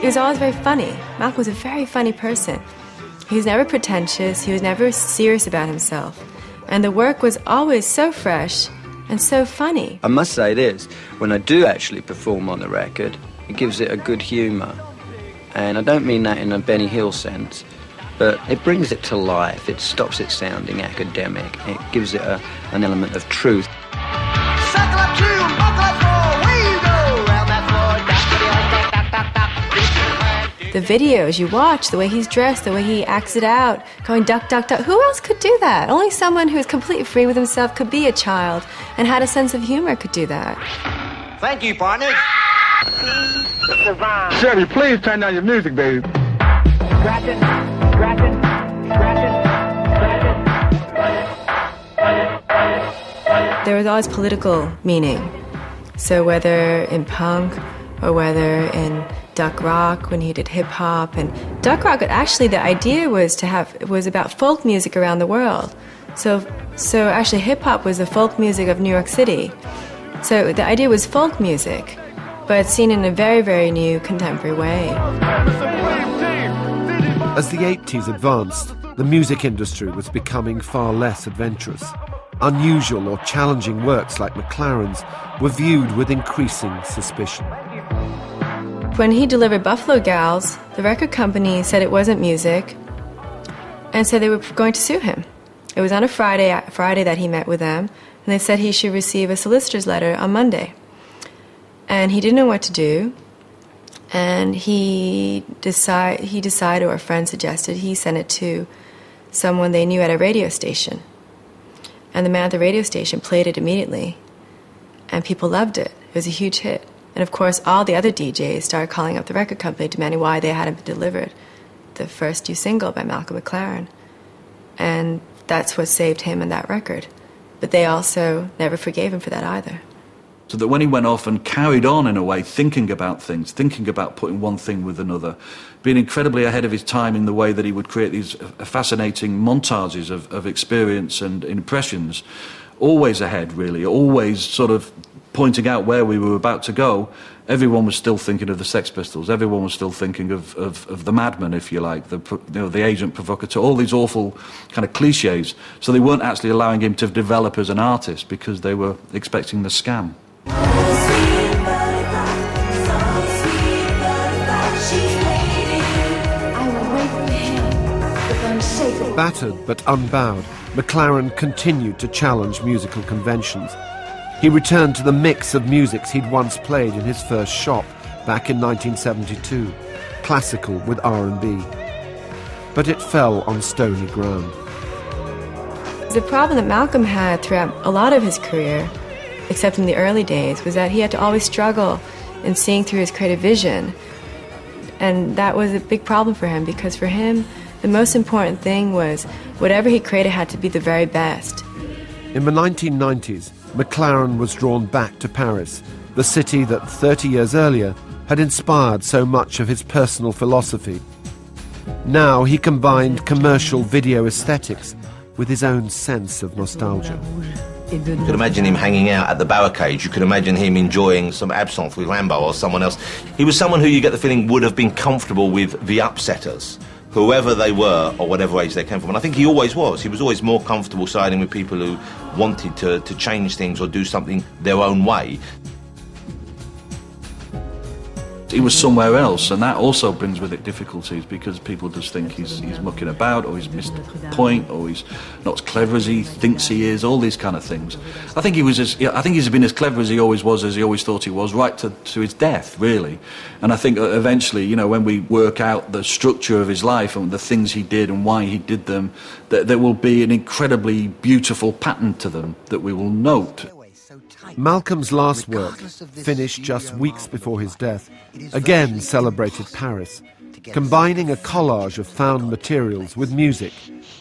He was always very funny. Malcolm was a very funny person. He was never pretentious, he was never serious about himself. And the work was always so fresh and so funny. I must say this, when I do actually perform on the record, it gives it a good humour. And I don't mean that in a Benny Hill sense, but it brings it to life. It stops it sounding academic. It gives it an element of truth. The videos you watch, the way he's dressed, the way he acts it out, going duck, duck, duck. Who else could do that? Only someone who's completely free with himself, could be a child, and had a sense of humor could do that. Thank you, partner. Chevy, please turn down your music, baby. Scratching, scratching, scratching, scratching. There was always political meaning. So whether in punk or whether in duck rock, when he did hip-hop. And duck rock, actually the idea was about folk music around the world. So actually hip-hop was the folk music of New York City. So the idea was folk music, but seen in a very, very new contemporary way. As the 80s advanced, the music industry was becoming far less adventurous. Unusual or challenging works like McLaren's were viewed with increasing suspicion. When he delivered Buffalo Gals, the record company said it wasn't music and said they were going to sue him. It was on a Friday that he met with them, and they said he should receive a solicitor's letter on Monday. And he didn't know what to do, and he decided, or a friend suggested, he sent it to someone they knew at a radio station. And the man at the radio station played it immediately, and people loved it. It was a huge hit. And of course, all the other DJs started calling up the record company, demanding why they hadn't been delivered the first new single by Malcolm McLaren. And that's what saved him and that record. But they also never forgave him for that either. So that when he went off and carried on in a way, thinking about things, thinking about putting one thing with another, being incredibly ahead of his time in the way that he would create these fascinating montages of experience and impressions, always ahead, really, always sort of pointing out where we were about to go, everyone was still thinking of the Sex Pistols, everyone was still thinking of the madman, if you like, the agent provocateur, all these awful kind of cliches. So they weren't actually allowing him to develop as an artist because they were expecting the scam. Battered but unbowed, McLaren continued to challenge musical conventions. He returned to the mix of musics he'd once played in his first shop back in 1972, classical with R&B. But it fell on stony ground. The problem that Malcolm had throughout a lot of his career, except in the early days, was that he had to always struggle in seeing through his creative vision. And that was a big problem for him, because for him, the most important thing was whatever he created had to be the very best. In the 1990s, McLaren was drawn back to Paris, the city that 30 years earlier had inspired so much of his personal philosophy. Now he combined commercial video aesthetics with his own sense of nostalgia. You could imagine him hanging out at the barricades. You could imagine him enjoying some absinthe with Rambo or someone else. He was someone who you get the feeling would have been comfortable with the upsetters, whoever they were or whatever age they came from. And I think he always was. He was always more comfortable siding with people who wanted to change things or do something their own way. He was somewhere else, and that also brings with it difficulties, because people just think he's mucking about, or he's missed the point, or he's not as clever as he thinks he is, all these kind of things. I think he's been as clever as he always was, as he always thought he was, right to his death, really. And I think eventually, you know, when we work out the structure of his life and the things he did and why he did them, there will be an incredibly beautiful pattern to them that we will note. Malcolm's last work, finished just weeks before his death, again celebrated Paris, combining a collage of found materials with music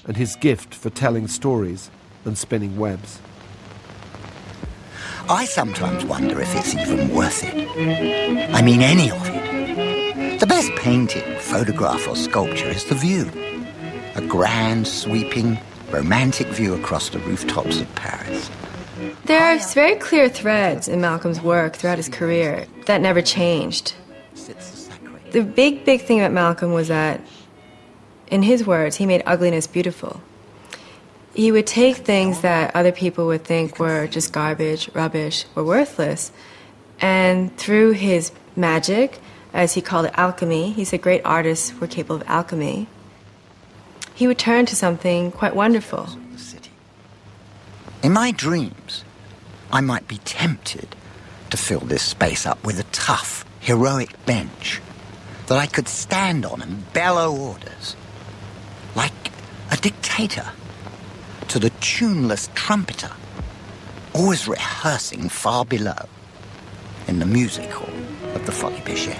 and his gift for telling stories and spinning webs. I sometimes wonder if it's even worth it. I mean, any of it. The best painting, photograph or sculpture is the view. A grand, sweeping, romantic view across the rooftops of Paris. There are very clear threads in Malcolm's work throughout his career that never changed. The big thing about Malcolm was that, in his words, he made ugliness beautiful. He would take things that other people would think were just garbage, rubbish, or worthless, and through his magic, as he called it, alchemy, he said great artists were capable of alchemy, he would turn to something quite wonderful. In my dreams, I might be tempted to fill this space up with a tough, heroic bench that I could stand on and bellow orders, like a dictator to the tuneless trumpeter, always rehearsing far below in the music hall of the Folies Bergère.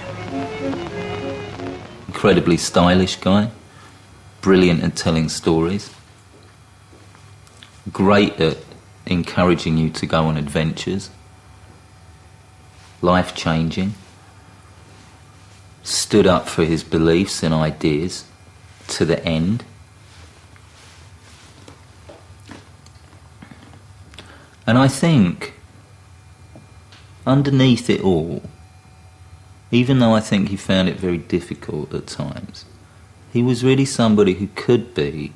Incredibly stylish guy, brilliant at telling stories, great at encouraging you to go on adventures, life-changing, stood up for his beliefs and ideas to the end. And I think, underneath it all, even though I think he found it very difficult at times, he was really somebody who could be,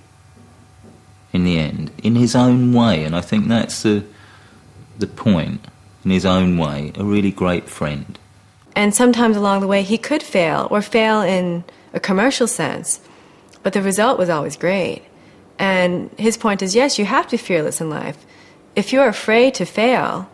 in the end, in his own way, and I think that's the point, in his own way, a really great friend. And sometimes along the way he could fail, or fail in a commercial sense, but the result was always great. And his point is, yes, you have to be fearless in life. If you're afraid to fail,